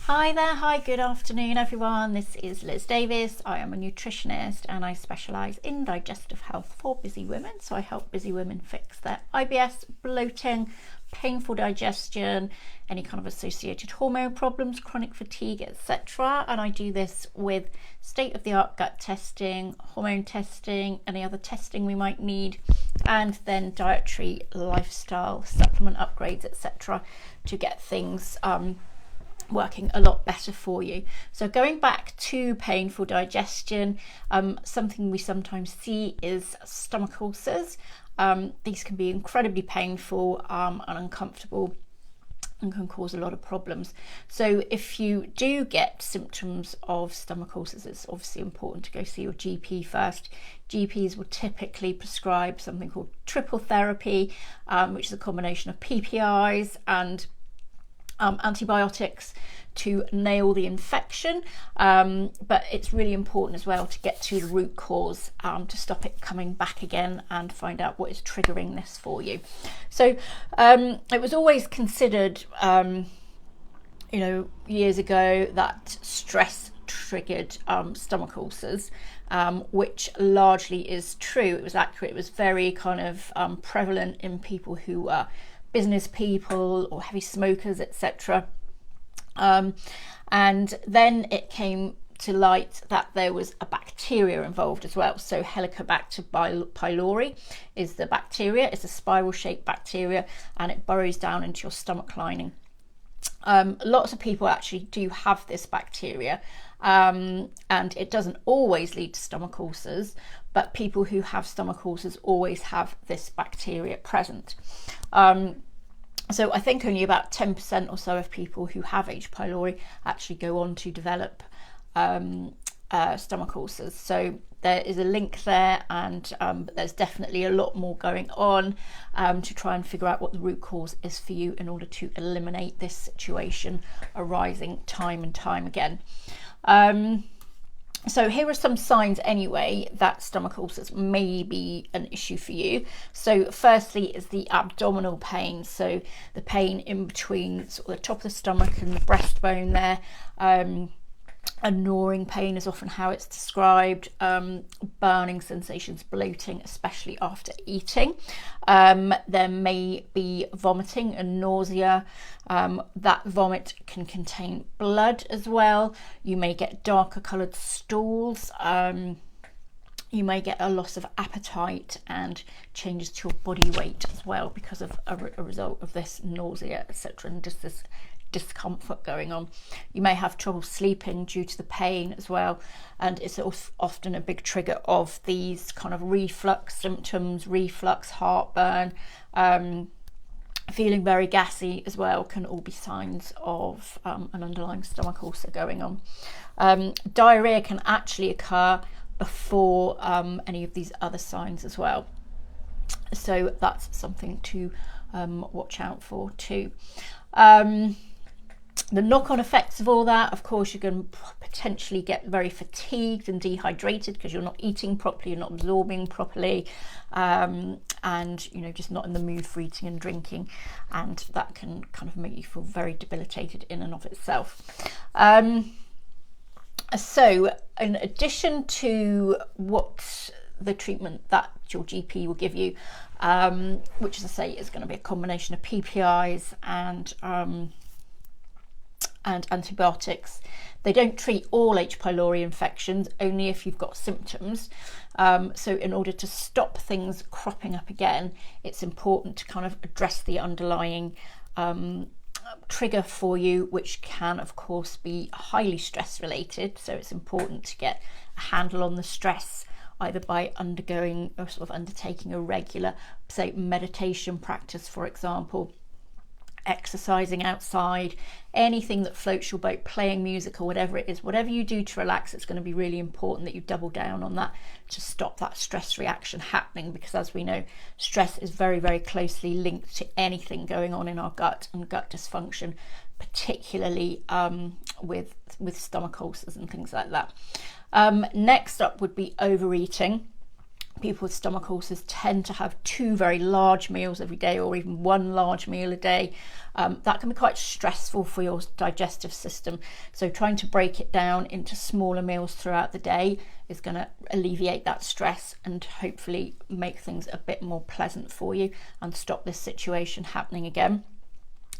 Hi there, hi, good afternoon everyone. This is Liz Davis. I am a nutritionist and I specialise in digestive health for busy women. So I help busy women fix their IBS, bloating, painful digestion, any kind of associated hormone problems, chronic fatigue, etc. And I do this with state-of-the-art gut testing, hormone testing, any other testing we might need, and then dietary, lifestyle, supplement upgrades, etc. to get things working a lot better for you. So going back to painful digestion, something we sometimes see is stomach ulcers. These can be incredibly painful and uncomfortable and can cause a lot of problems. So if you do get symptoms of stomach ulcers, it's obviously important to go see your GP first. GPs will typically prescribe something called triple therapy, which is a combination of PPIs and antibiotics to nail the infection, but it's really important as well to get to the root cause, to stop it coming back again and find out what is triggering this for you. So it was always considered years ago that stress triggered stomach ulcers, which largely is true. It was accurate. It was very kind of prevalent in people who were business people or heavy smokers, etc. And then it came to light that there was a bacteria involved as well. So Helicobacter pylori is the bacteria. It's a spiral shaped bacteria and it burrows down into your stomach lining. Lots of people actually do have this bacteria, and it doesn't always lead to stomach ulcers, but people who have stomach ulcers always have this bacteria present. So I think only about 10% or so of people who have H. pylori actually go on to develop stomach ulcers. So there is a link there, and there's definitely a lot more going on to try and figure out what the root cause is for you in order to eliminate this situation arising time and time again. So here are some signs anyway that stomach ulcers may be an issue for you. So firstly is the abdominal pain. So the pain in between sort of the top of the stomach and the breastbone there. A gnawing pain is often how it's described, burning sensations, bloating, especially after eating. There may be vomiting and nausea. That vomit can contain blood as well. You may get darker coloured stools. You may get a loss of appetite and changes to your body weight as well because of a result of this nausea, etc., and just this discomfort going on. You may have trouble sleeping due to the pain as well, and it's often a big trigger of these kind of reflux symptoms, reflux, heartburn, feeling very gassy as well, can all be signs of an underlying stomach ulcer going on. Diarrhea can actually occur before any of these other signs as well, so that's something to watch out for too. The knock-on effects of all that, of course, you're going to potentially get very fatigued and dehydrated because you're not eating properly, you're not absorbing properly, and just not in the mood for eating and drinking, and that can kind of make you feel very debilitated in and of itself. So in addition to what the treatment that your GP will give you, which, as I say, is going to be a combination of PPIs and antibiotics. They don't treat all H. pylori infections, only if you've got symptoms. So in order to stop things cropping up again, it's important to kind of address the underlying trigger for you, which can of course be highly stress related. So it's important to get a handle on the stress, either by undergoing or sort of undertaking a regular, say, meditation practice, for example, exercising outside, anything that floats your boat, playing music or whatever it is, whatever you do to relax. It's going to be really important that you double down on that to stop that stress reaction happening, because as we know, stress is very, very closely linked to anything going on in our gut and gut dysfunction, particularly with stomach ulcers and things like that. Next up would be overeating. people with stomach ulcers tend to have 2 very large meals every day, or even 1 large meal a day. That can be quite stressful for your digestive system. So trying to break it down into smaller meals throughout the day is going to alleviate that stress and hopefully make things a bit more pleasant for you and stop this situation happening again.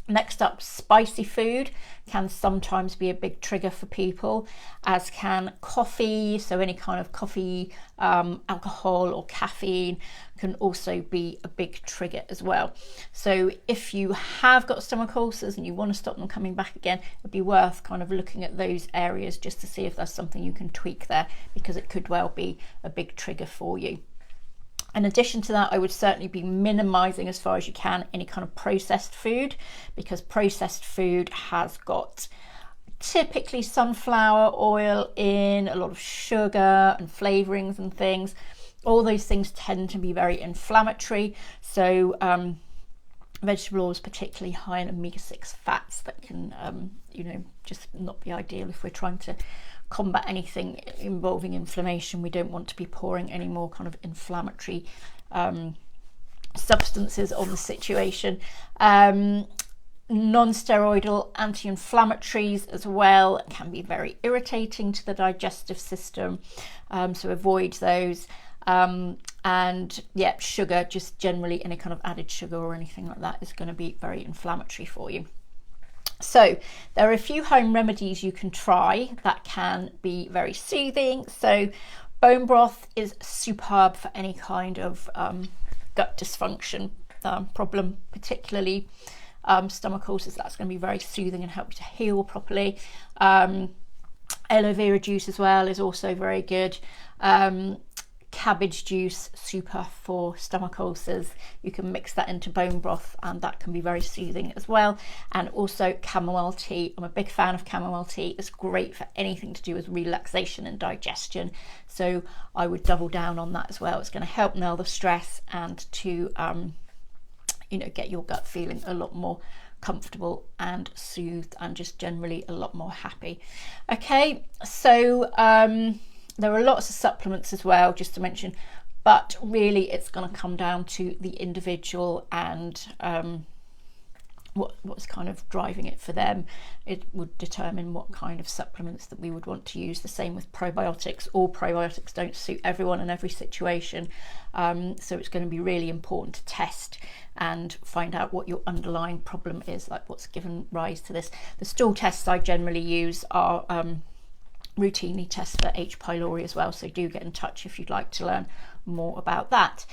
Next up, spicy food can sometimes be a big trigger for people, as can coffee. So any kind of coffee, alcohol or caffeine can also be a big trigger as well. So if you have got stomach ulcers and you want to stop them coming back again, it'd be worth kind of looking at those areas just to see if there's something you can tweak there, because it could well be a big trigger for you. In addition to that, I would certainly be minimizing as far as you can any kind of processed food, because processed food has got typically sunflower oil in, a lot of sugar and flavorings and things. All those things tend to be very inflammatory. So vegetable oil is particularly high in omega-6 fats that can, just not be ideal if we're trying to combat anything involving inflammation. We don't want to be pouring any more kind of inflammatory substances on the situation. Non-steroidal anti-inflammatories as well can be very irritating to the digestive system, so avoid those. And yeah, sugar, just generally any kind of added sugar or anything like that is going to be very inflammatory for you. So there are a few home remedies you can try that can be very soothing. So bone broth is superb for any kind of gut dysfunction problem, particularly stomach ulcers. That's going to be very soothing and help you to heal properly. Aloe vera juice as well is also very good. Cabbage juice, super for stomach ulcers. You can mix that into bone broth and that can be very soothing as well. And also chamomile tea. I'm a big fan of chamomile tea. It's great for anything to do with relaxation and digestion, so I would double down on that as well. It's going to help null the stress and to get your gut feeling a lot more comfortable and soothed and just generally a lot more happy. Okay, so there are lots of supplements as well, just to mention, but really it's going to come down to the individual and what's kind of driving it for them. It would determine what kind of supplements that we would want to use. The same with probiotics. All probiotics don't suit everyone in every situation, so it's going to be really important to test and find out what your underlying problem is, like what's given rise to this. The stool tests I generally use are routinely test for H. pylori as well, so do get in touch if you'd like to learn more about that.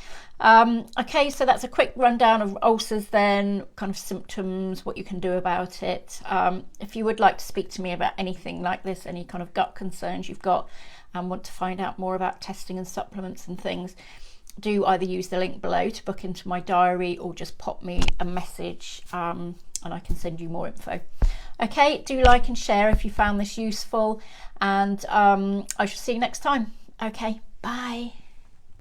Okay, so that's a quick rundown of ulcers then, kind of symptoms, what you can do about it. If you would like to speak to me about anything like this, any kind of gut concerns you've got and want to find out more about testing and supplements and things, do either use the link below to book into my diary or just pop me a message and I can send you more info. Okay, do like and share if you found this useful, and I shall see you next time. Okay, bye.